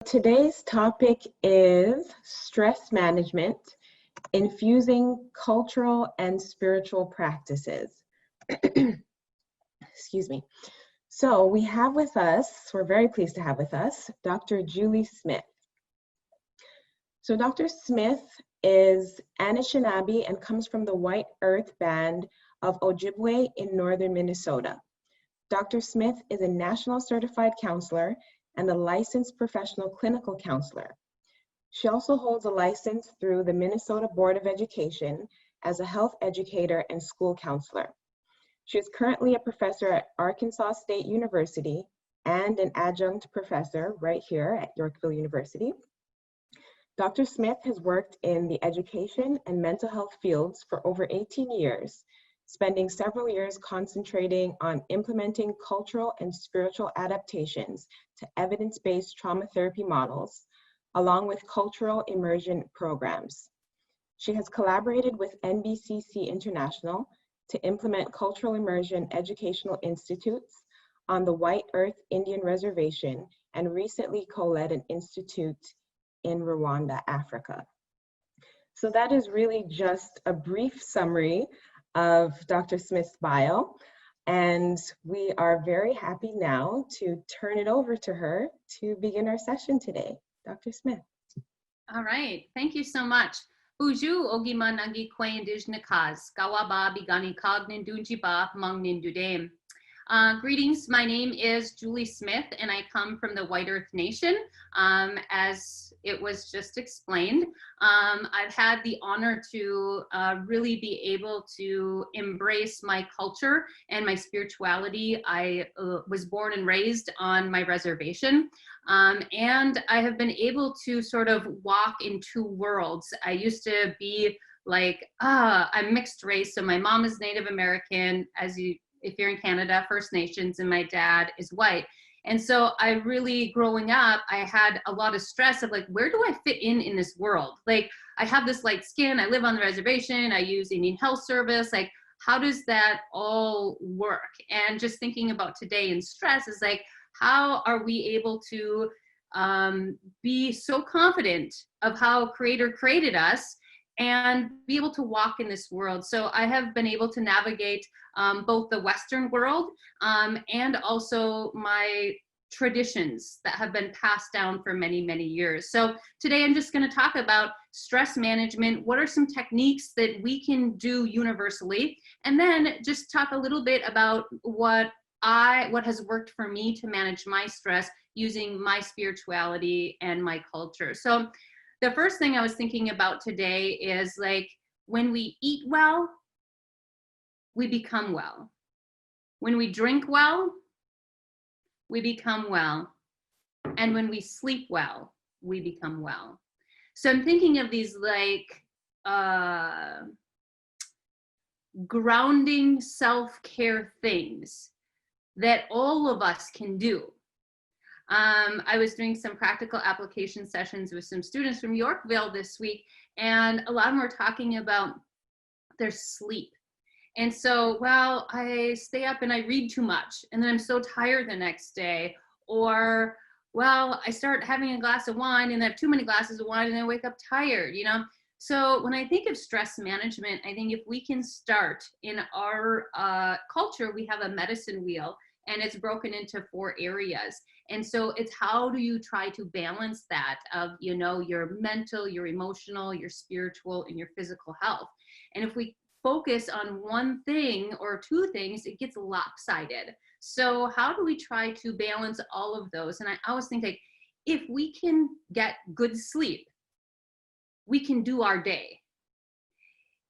Today's topic is stress management, infusing cultural and spiritual practices. Excuse me. So we have with us, we're very pleased to have with us, Dr. Julie Smith. So Dr. Smith is Anishinaabe and comes from the White Earth Band of Ojibwe in northern Minnesota. Dr. Smith is a national certified counselor and a licensed professional clinical counselor. She also holds a license through the Minnesota Board of Education as a health educator and school counselor. She is currently a professor at Arkansas State University and an adjunct professor right here at Yorkville University. Dr. Smith has worked in the education and mental health fields for over 18 years, spending several years concentrating on implementing cultural and spiritual adaptations to evidence-based trauma therapy models, along with cultural immersion programs. She has collaborated with NBCC International to implement cultural immersion educational institutes on the White Earth Indian Reservation and recently co-led an institute in Rwanda, Africa. So that is really just a brief summary of Dr. Smith's bio, and we are very happy now to turn it over to her to begin our session today. Dr. Smith. All right, thank you so much. Uju ogima nagi kwayindijnakas, kawaba bigani kagnin dunjiba mang nindudem. Greetings, my name is Julie Smith and I come from the White Earth Nation, as it was just explained. I've had the honor to really be able to embrace my culture and my spirituality. I was born and raised on my reservation, and I have been able to sort of walk in two worlds. I used to be like, I'm mixed race, so my mom is Native American, if you're in Canada, First Nations, and my dad is white. And so I really, growing up, I had a lot of stress of like, where do I fit in this world? Like, I have this light skin, I live on the reservation, I use Indian Health Service, like, how does that all work? And just thinking about today in stress is like, how are we able to be so confident of how Creator created us and be able to walk in this world? So I have been able to navigate both the Western world and also my traditions that have been passed down for many, many years. So today I'm just going to talk about stress management. What are some techniques that we can do universally? And then just talk a little bit about what has worked for me to manage my stress using my spirituality and my culture. So the first thing I was thinking about today is like, when we eat well, we become well. When we drink well, we become well. And when we sleep well, we become well. So I'm thinking of these like grounding self-care things that all of us can do. I was doing some practical application sessions with some students from Yorkville this week, and a lot of them were talking about their sleep. And so, well, I stay up and I read too much, and then I'm so tired the next day. Or, well, I start having a glass of wine and I have too many glasses of wine and I wake up tired, you know? So when I think of stress management, I think if we can start in our culture, we have a medicine wheel, and it's broken into 4 areas. And so it's how do you try to balance that of, you know, your mental, your emotional, your spiritual, and your physical health. And if we focus on one thing or 2 things, it gets lopsided. So how do we try to balance all of those? And I always think like, if we can get good sleep, we can do our day.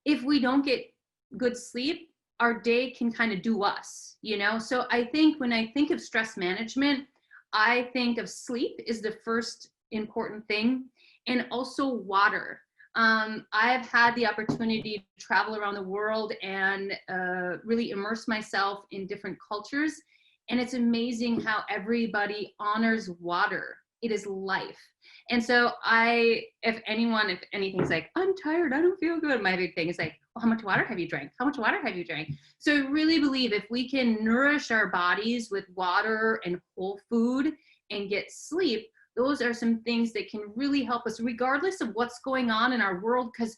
If we don't get good sleep, our day can kind of do us, you know? So I think when I think of stress management, I think of sleep is the first important thing, and also water. I've had the opportunity to travel around the world and really immerse myself in different cultures. And it's amazing how everybody honors water. It is life. And so if anything's like, I'm tired, I don't feel good, my big thing is like, well, how much water have you drank? How much water have you drank? So I really believe if we can nourish our bodies with water and whole food and get sleep, those are some things that can really help us regardless of what's going on in our world, because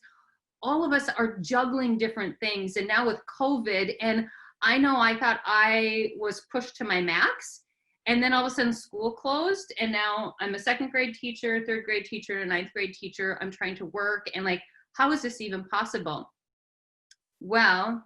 all of us are juggling different things. And now with COVID, and I know I thought I was pushed to my max, and then all of a sudden school closed, and now I'm a second grade teacher, third grade teacher, and a ninth grade teacher. I'm trying to work, and like, how is this even possible? Well,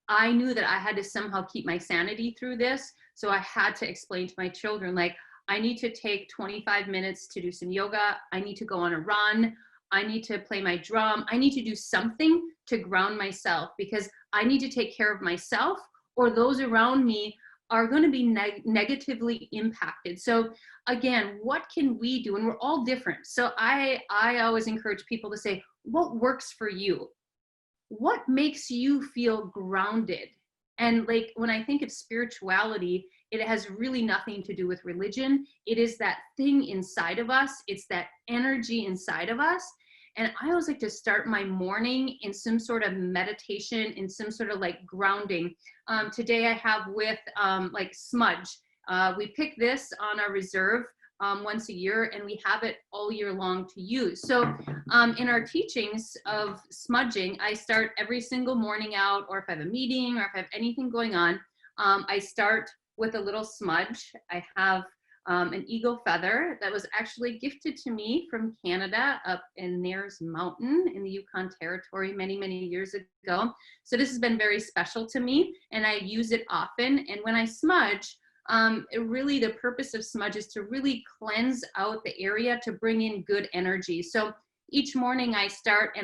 I knew that I had to somehow keep my sanity through this. So I had to explain to my children, like, I need to take 25 minutes to do some yoga. I need to go on a run. I need to play my drum. I need to do something to ground myself, because I need to take care of myself, or those around me are going to be negatively impacted. So again, what can we do? And we're all different. So I always encourage people to say, what works for you? What makes you feel grounded? And like, when I think of spirituality, it has really nothing to do with religion. It is that thing inside of us. It's that energy inside of us. And I always like to start my morning in some sort of meditation, in some sort of like grounding. Today I have with like smudge. We pick this on our reserve once a year, and we have it all year long to use. So in our teachings of smudging, I start every single morning out, or if I have a meeting, or if I have anything going on, I start with a little smudge. I have an eagle feather that was actually gifted to me from Canada up in Nares Mountain in the Yukon Territory many, many years ago. So this has been very special to me, and I use it often. And when I smudge, really the purpose of smudge is to really cleanse out the area, to bring in good energy. So each morning I start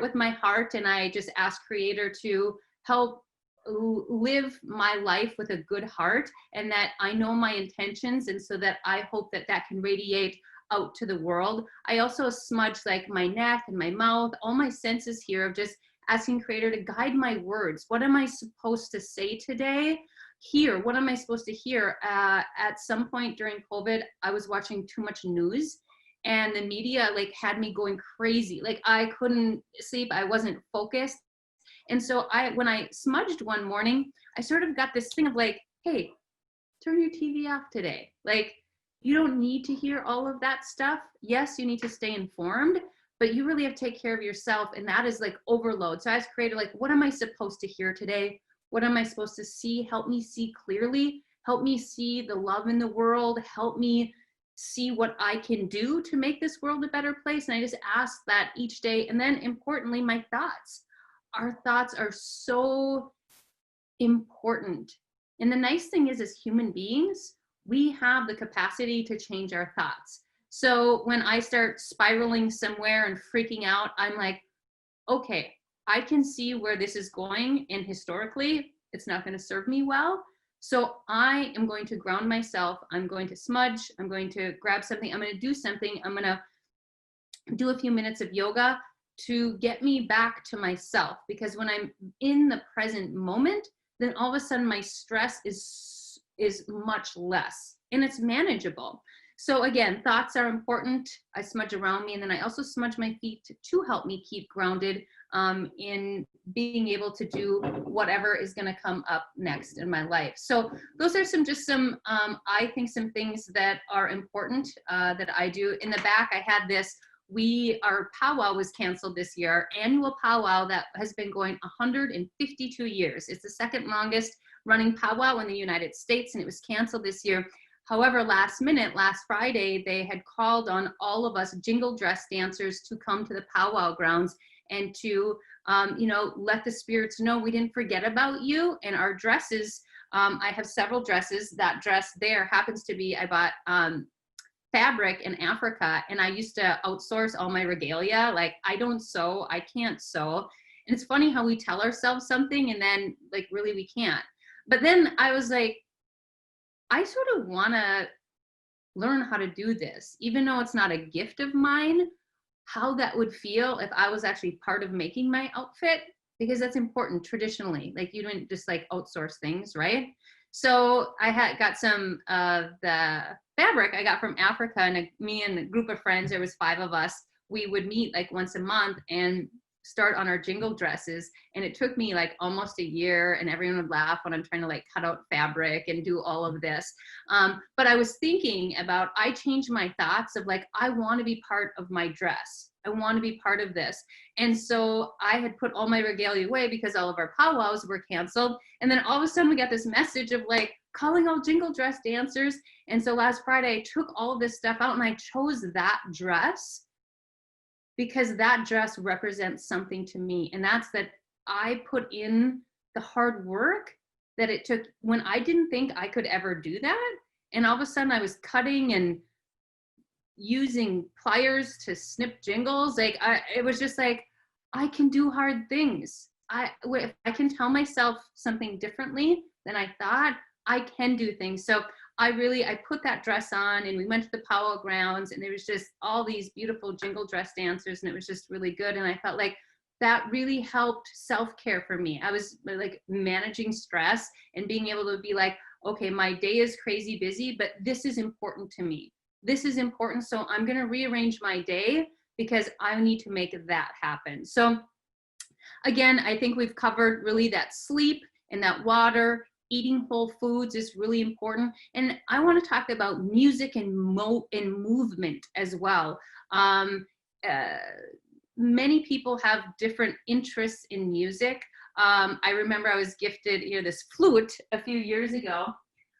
with my heart, and I just ask Creator to help live my life with a good heart, and that I know my intentions, and so that I hope that that can radiate out to the world. I also smudge like my neck and my mouth, all my senses here, of just asking Creator to guide my words. What am I supposed to say today? Hear, what am I supposed to hear? At some point during COVID, I was watching too much news, and the media like had me going crazy. Like, I couldn't sleep, I wasn't focused. And so when I smudged one morning, I sort of got this thing of like, hey, turn your TV off today. Like, you don't need to hear all of that stuff. Yes, you need to stay informed, but you really have to take care of yourself. And that is like overload. So I was created like, what am I supposed to hear today? What am I supposed to see? Help me see clearly. Help me see the love in the world. Help me see what I can do to make this world a better place. And I just ask that each day. And then importantly, my thoughts. Our thoughts are so important. And the nice thing is, as human beings, we have the capacity to change our thoughts. So when I start spiraling somewhere and freaking out, I'm like, okay, I can see where this is going, and historically, it's not going to serve me well. So I am going to ground myself. I'm going to smudge. I'm going to grab something. I'm going to do something. I'm going to do a few minutes of yoga to get me back to myself, because when I'm in the present moment, then all of a sudden my stress is much less, and it's manageable. So again, thoughts are important. I smudge around me, and then I also smudge my feet to help me keep grounded in being able to do whatever is going to come up next in my life. So those are some I think some things that are important that I do. In the back, I had this. Our powwow was canceled this year, our annual powwow that has been going 152 years. It's the second longest running powwow in the United States, and it was canceled this year. However, last Friday, they had called on all of us jingle dress dancers to come to the powwow grounds and to, let the spirits know we didn't forget about you. And our dresses, I have several dresses. That dress there happens to be, I bought fabric in Africa, and I used to outsource all my regalia. Like, I don't sew, I can't sew. And it's funny how we tell ourselves something and then like really we can't. But then I was like, I sort of want to learn how to do this, even though it's not a gift of mine, how that would feel if I was actually part of making my outfit, because that's important traditionally. Like, you don't just like outsource things, right? So I got some of the fabric I got from Africa, and me and a group of friends, there was 5 of us, we would meet like once a month, and start on our jingle dresses. And it took me like almost a year, and everyone would laugh when I'm trying to like cut out fabric and do all of this. But I was thinking about, I changed my thoughts of like, I want to be part of my dress. I want to be part of this. And so I had put all my regalia away because all of our powwows were canceled. And then all of a sudden we got this message of like calling all jingle dress dancers. And so last Friday I took all of this stuff out and I chose that dress because that dress represents something to me. And that's that I put in the hard work that it took when I didn't think I could ever do that. And all of a sudden I was cutting and using pliers to snip jingles. Like it was just like, I can do hard things. If I can tell myself something differently than I thought, I can do things. So I put that dress on and we went to the powwow grounds and there was just all these beautiful jingle dress dancers and it was just really good. And I felt like that really helped self-care for me. I was like managing stress and being able to be like, okay, my day is crazy busy, but this is important to me. This is important. So I'm going to rearrange my day because I need to make that happen. So again, I think we've covered really that sleep and that water. Eating whole foods is really important. And I want to talk about music and movement as well. Many people have different interests in music. I remember I was gifted this flute a few years ago.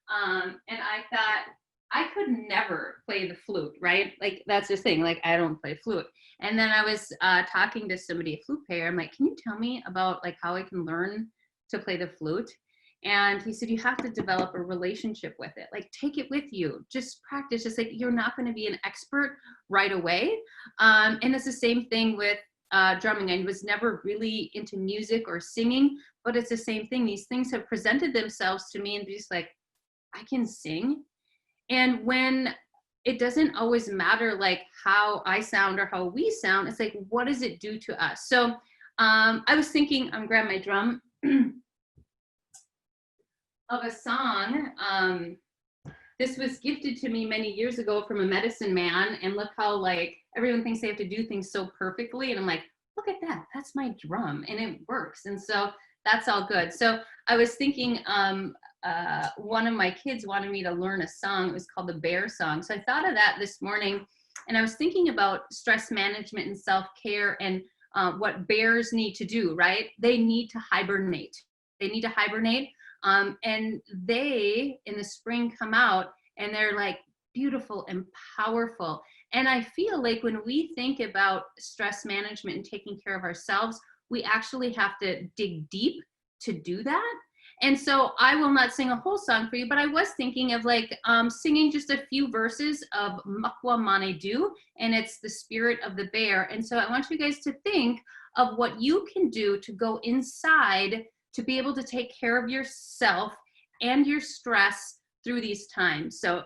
And I thought, I could never play the flute, right? Like that's the thing, like I don't play flute. And then I was talking to somebody, a flute player. I'm like, can you tell me about like how I can learn to play the flute? And he said, you have to develop a relationship with it. Like take it with you, just practice. Just like you're not going to be an expert right away. And it's the same thing with drumming. I was never really into music or singing, but it's the same thing. These things have presented themselves to me and just like, I can sing. And when it doesn't always matter like how I sound or how we sound, it's like, what does it do to us? So I was thinking, I'm grabbing my drum, of a song. This was gifted to me many years ago from a medicine man. And look how like everyone thinks they have to do things so perfectly. And I'm like, look at that, that's my drum and it works. And so that's all good. So I was thinking, one of my kids wanted me to learn a song. It was called the Bear Song. So I thought of that this morning and I was thinking about stress management and self-care and what bears need to do, right? They need to hibernate. They need to hibernate. And they in the spring come out and they're like beautiful and powerful. And I feel like when we think about stress management and taking care of ourselves, we actually have to dig deep to do that. And so I will not sing a whole song for you, but I was thinking of like singing just a few verses of Makwa Manedu, and it's the spirit of the bear. And so I want you guys to think of what you can do to go inside to be able to take care of yourself and your stress through these times. So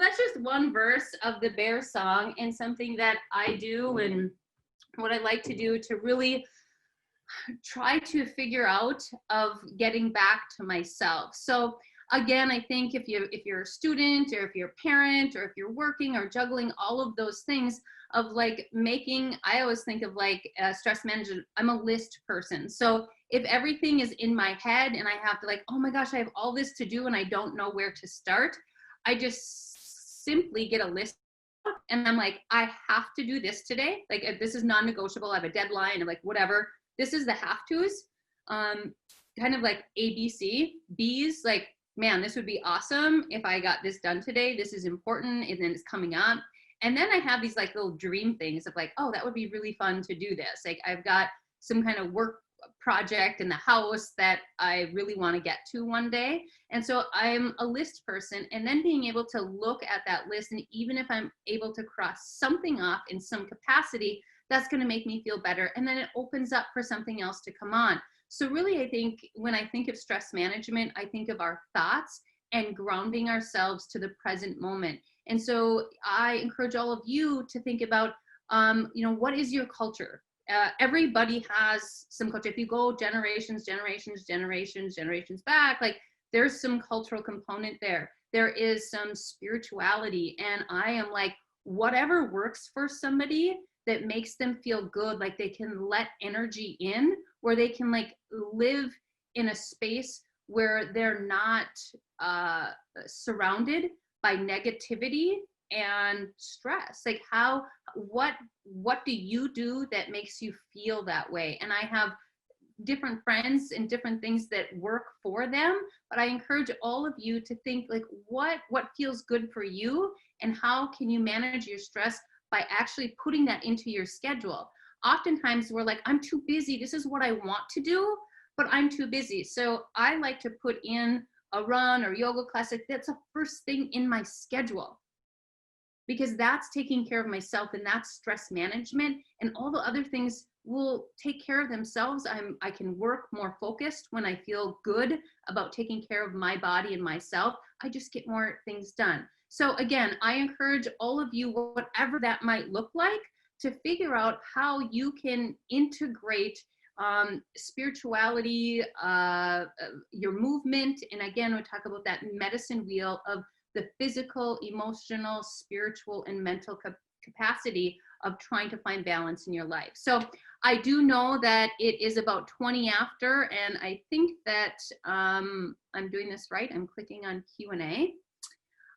that's just one verse of the Bear Song and something that I do and what I like to do to really try to figure out of getting back to myself. So again, I think if you're a student or if you're a parent or if you're working or juggling all of those things of like I always think of like stress management, I'm a list person. So if everything is in my head and I have to like, oh my gosh, I have all this to do and I don't know where to start, I just simply get a list and I'm like, I have to do this today. Like if this is non-negotiable, I have a deadline of like whatever. This is the have to's, kind of like ABC. B's like man, this would be awesome if I got this done today. This is important, and then it's coming up. And then I have these like little dream things of like, oh, that would be really fun to do this. Like I've got some kind of work project in the house that I really want to get to one day. And so I'm a list person, and then being able to look at that list, and even if I'm able to cross something off in some capacity, that's going to make me feel better. And then it opens up for something else to come on. So really, I think when I think of stress management, I think of our thoughts and grounding ourselves to the present moment. And so I encourage all of you to think about, what is your culture? Everybody has some culture. If you go generations back, like there's some cultural component there. There is some spirituality. And I am like, whatever works for somebody that makes them feel good, like they can let energy in, where they can like live in a space where they're not surrounded by negativity and stress. Like what do you do that makes you feel that way? And I have different friends and different things that work for them, but I encourage all of you to think like what feels good for you, and how can you manage your stress by actually putting that into your schedule. Oftentimes we're like, I'm too busy. This is what I want to do, but I'm too busy. So I like to put in a run or yoga class. That's the first thing in my schedule, because that's taking care of myself, and that's stress management, and all the other things will take care of themselves. I can work more focused when I feel good about taking care of my body and myself. I just get more things done. So again, I encourage all of you, whatever that might look like, to figure out how you can integrate spirituality, your movement. And again, we talk about that medicine wheel of the physical, emotional, spiritual, and mental capacity of trying to find balance in your life. So I do know that it is about 20 after, and I think that I'm doing this right. I'm clicking on Q&A.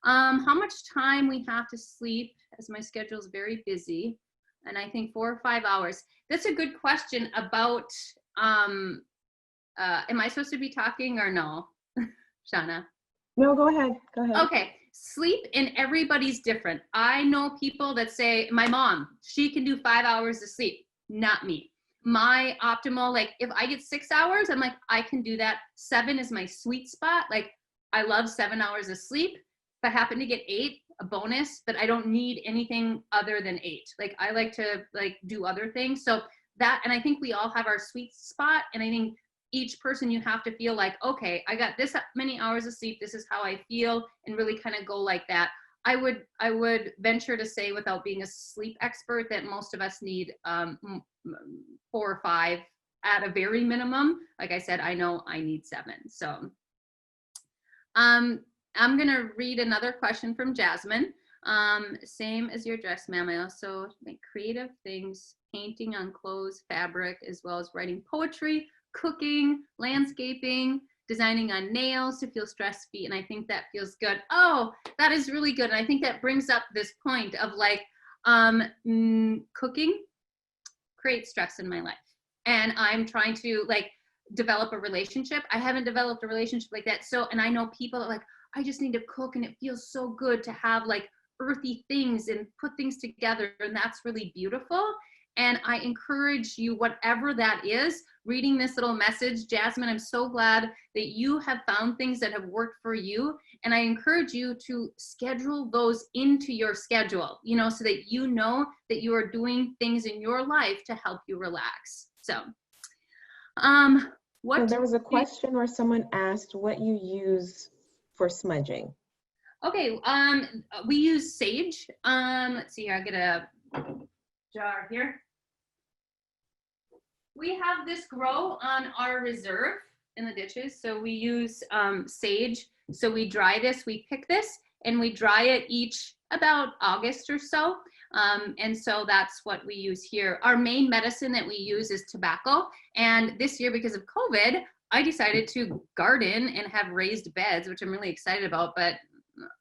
How much time we have to sleep, as my schedule is very busy, and I think 4 or 5 hours. That's a good question about, am I supposed to be talking or no, Shauna? No, go ahead. Go ahead. Okay. Sleep, and everybody's different. I know people that say, my mom, she can do 5 hours of sleep. Not me. My optimal, like if I get 6 hours, I'm like, I can do that. 7 is my sweet spot. Like I love 7 hours of sleep. If I happen to get 8, a bonus, but I don't need anything other than 8. Like I like to like do other things. So that, and I think we all have our sweet spot. And I think each person, you have to feel like, okay, I got this many hours of sleep. This is how I feel, and really kind of go like that. I would venture to say, without being a sleep expert, that most of us need 4 or 5 at a very minimum. Like I said, I know I need 7. So I'm going to read another question from Jasmine. Same as your dress, ma'am. I also make creative things, painting on clothes, fabric, as well as writing poetry, cooking, landscaping, designing on nails to feel stress-free. And I think that feels good. Oh, that is really good. And I think that brings up this point of like, cooking creates stress in my life. And I'm trying to like develop a relationship. I haven't developed a relationship like that. So, and I know people that like, I just need to cook, and it feels so good to have like earthy things and put things together. And that's really beautiful. And I encourage you, whatever that is, reading this little message, Jasmine, I'm so glad that you have found things that have worked for you. And I encourage you to schedule those into your schedule, so that you know that you are doing things in your life to help you relax. So, So there was a question where someone asked what you use for smudging. Okay, we use sage. Let's see here, I'll get a jar here. We have this grow on our reserve in the ditches. So we use sage. So we dry this, we pick this, and we dry it each about August or so. And so that's what we use here. Our main medicine that we use is tobacco. And this year, because of COVID, I decided to garden and have raised beds, which I'm really excited about, but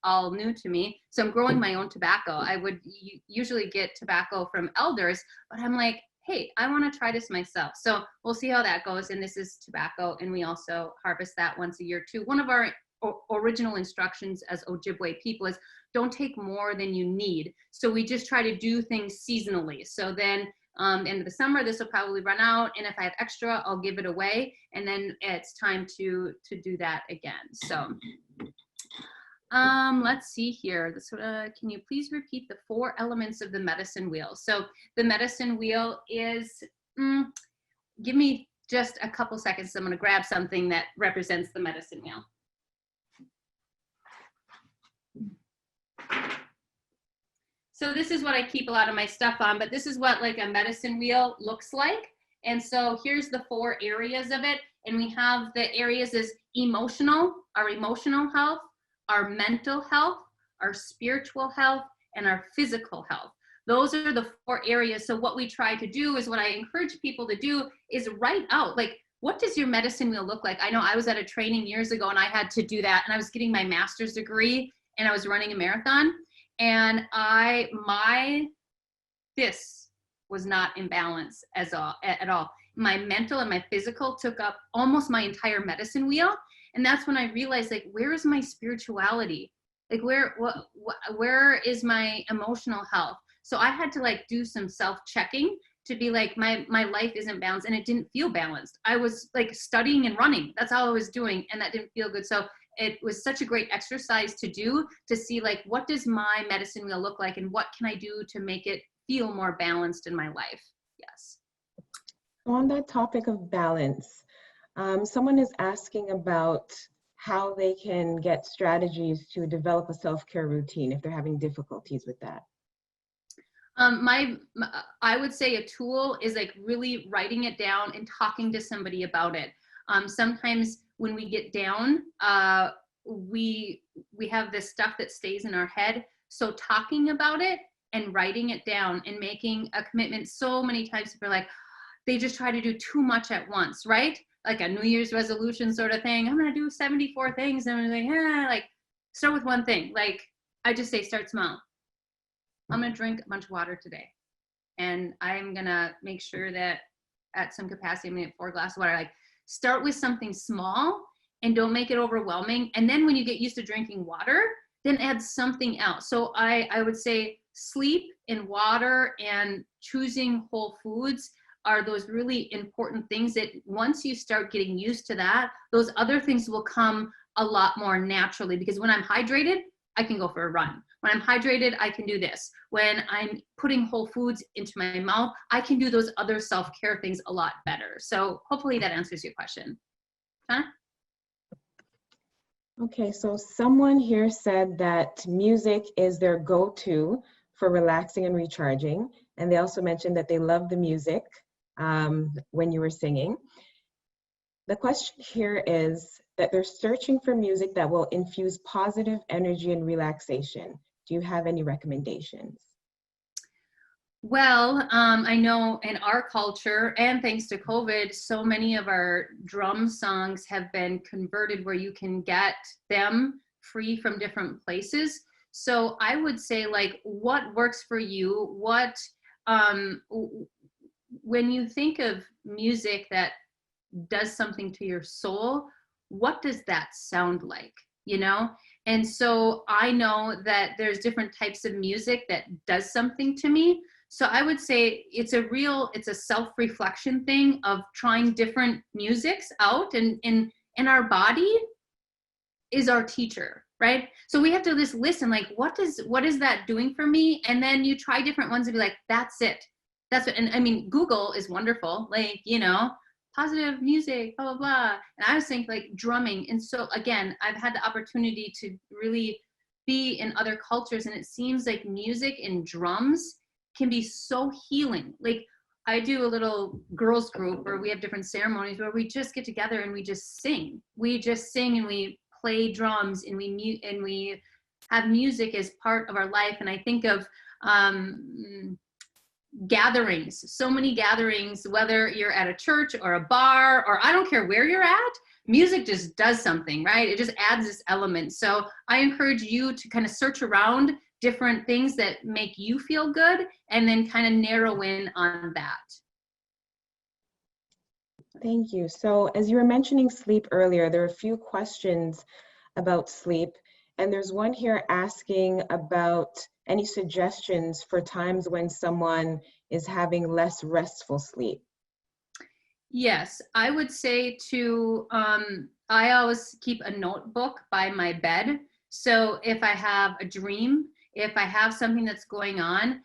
all new to me. So I'm growing my own tobacco. I would usually get tobacco from elders, but I'm like, hey, I want to try this myself. So we'll see how that goes. And this is tobacco, and we also harvest that once a year too. One of our original instructions as Ojibwe people is don't take more than you need. So we just try to do things seasonally. So then end of the summer, this will probably run out. And if I have extra, I'll give it away. And then it's time to do that again. So let's see here. Can you please repeat the 4 elements of the medicine wheel? So the medicine wheel is, give me just a couple seconds. I'm going to grab something that represents the medicine wheel. So this is what I keep a lot of my stuff on, but this is what like a medicine wheel looks like. And so here's the 4 areas of it. And we have the areas as emotional, our emotional health, our mental health, our spiritual health, and our physical health. Those are the 4 areas. So what we try to do is what I encourage people to do is write out, like, what does your medicine wheel look like? I know I was at a training years ago and I had to do that, and I was getting my master's degree and I was running a marathon, and this was not in balance at all. My mental and my physical took up almost my entire medicine wheel. And that's when I realized, like, where is my spirituality? Like, where is my emotional health? So I had to like do some self-checking to be like, my life isn't balanced, and it didn't feel balanced. I was like studying and running. That's all I was doing. And that didn't feel good. So it was such a great exercise to do, to see like, what does my medicine wheel look like, and what can I do to make it feel more balanced in my life? Yes. On that topic of balance, someone is asking about how they can get strategies to develop a self-care routine if they're having difficulties with that. I would say a tool is like really writing it down and talking to somebody about it. Sometimes when we get down, we have this stuff that stays in our head. So talking about it and writing it down and making a commitment. So many times people are like, they just try to do too much at once, right? Like a New Year's resolution sort of thing. I'm going to do 74 things. And I'm like, start with one thing. Like I just say, start small. I'm going to drink a bunch of water today. And I'm going to make sure that at some capacity, I'm going to get 4 glasses of water. Like start with something small and don't make it overwhelming. And then when you get used to drinking water, then add something else. So I would say sleep and water and choosing whole foods are those really important things that once you start getting used to that, those other things will come a lot more naturally, because when I'm hydrated, I can go for a run. When I'm hydrated, I can do this. When I'm putting whole foods into my mouth, I can do those other self-care things a lot better. So hopefully that answers your question. Huh? Okay, so someone here said that music is their go-to for relaxing and recharging. And they also mentioned that they love the music when you were singing. The question here is that they're searching for music that will infuse positive energy and relaxation. Do you have any recommendations? Well, I know in our culture, and thanks to COVID, so many of our drum songs have been converted where you can get them free from different places. So I would say, like, what works for you? What, when you think of music that does something to your soul, what does that sound like, you know? And so I know that there's different types of music that does something to me. So I would say it's a self-reflection thing of trying different musics out, and our body is our teacher, right? So we have to just listen, like, what is that doing for me? And then you try different ones and be like, that's it. That's what, and I mean, Google is wonderful, like, you know, positive music, blah, blah, blah. And I was thinking like drumming. And so again, I've had the opportunity to really be in other cultures, and it seems like music and drums can be so healing. Like I do a little girls group where we have different ceremonies where we just get together and we just sing. We just sing and we play drums and we have music as part of our life. And I think of gatherings, so many gatherings, whether you're at a church or a bar, or I don't care where you're at, music just does something, right? It just adds this element. So I encourage you to kind of search around different things that make you feel good and then kind of narrow in on that. Thank you. So as you were mentioning sleep earlier, there are a few questions about sleep. And there's one here asking about any suggestions for times when someone is having less restful sleep. Yes, I would say to, I always keep a notebook by my bed. So if I have a dream, if I have something that's going on,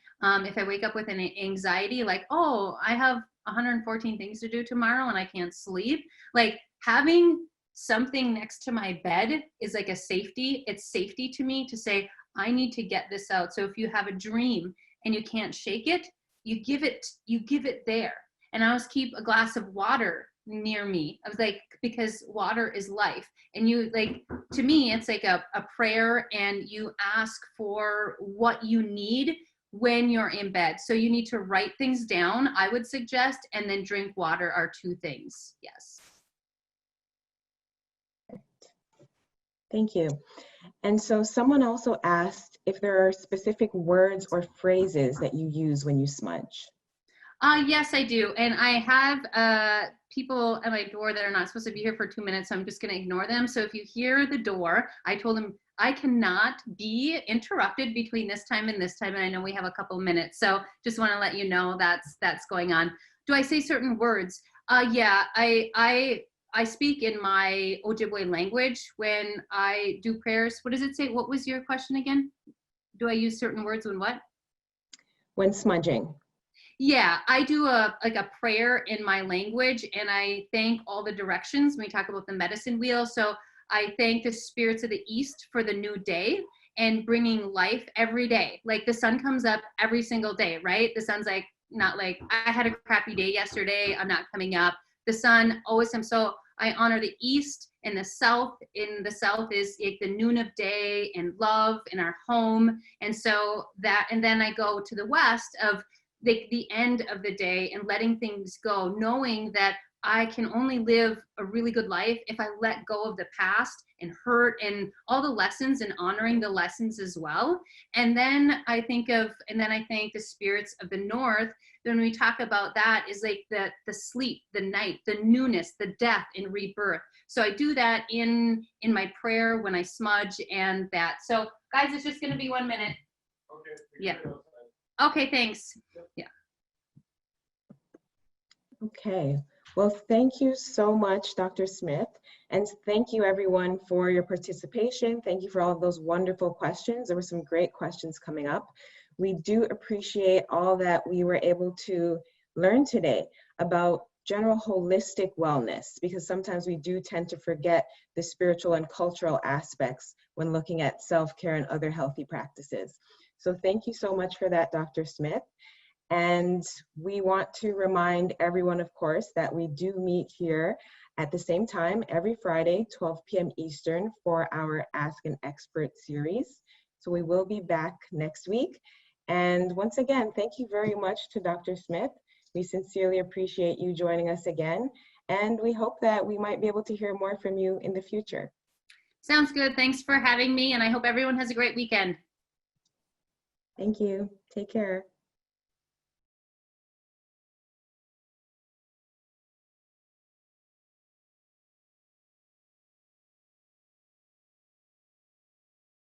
if I wake up with an anxiety, like, oh, I have 114 things to do tomorrow and I can't sleep, like having something next to my bed is like a safety. It's safety to me to say, I need to get this out. So if you have a dream and you can't shake it, you give it there. And I always keep a glass of water near me. I was like, because water is life. And you like, to me, it's like a prayer, and you ask for what you need when you're in bed. So you need to write things down, I would suggest, and then drink water are two things. Yes. Thank you. And so someone also asked if there are specific words or phrases that you use when you smudge. Yes, I do. And I have people at my door that are not supposed to be here for 2 minutes, so I'm just going to ignore them. So if you hear the door, I told them I cannot be interrupted between this time and this time. And I know we have a couple minutes. So just want to let you know that's going on. Do I say certain words? Yeah, I speak in my Ojibwe language when I do prayers. What does it say? What was your question again? Do I use certain words when what? When smudging. Yeah, I do a prayer in my language, and I thank all the directions when we talk about the medicine wheel. So I thank the spirits of the east for the new day and bringing life every day. Like the sun comes up every single day, right? The sun's like, not like I had a crappy day yesterday, I'm not coming up. The sun always comes. So I honor the east and the south. In the south is like the noon of day and love in our home. And so that, and then I go to the west of the end of the day and letting things go, knowing that I can only live a really good life if I let go of the past and hurt and all the lessons, and honoring the lessons as well. And then I thank the spirits of the north. When we talk about that, is like the sleep, the night, the newness, the death and rebirth. So I do that in my prayer when I smudge and that. So guys, it's just going to be 1 minute. Okay. Yeah. Okay, thanks. Yeah. Okay. Well, thank you so much, Dr. Smith. And thank you everyone for your participation. Thank you for all of those wonderful questions. There were some great questions coming up. We do appreciate all that we were able to learn today about general holistic wellness, because sometimes we do tend to forget the spiritual and cultural aspects when looking at self-care and other healthy practices. So thank you so much for that, Dr. Smith. And we want to remind everyone, of course, that we do meet here at the same time every Friday, 12 p.m. Eastern, for our Ask an Expert series. So we will be back next week. And once again, thank you very much to Dr. Smith. We sincerely appreciate you joining us again. And we hope that we might be able to hear more from you in the future. Sounds good. Thanks for having me. And I hope everyone has a great weekend. Thank you. Take care.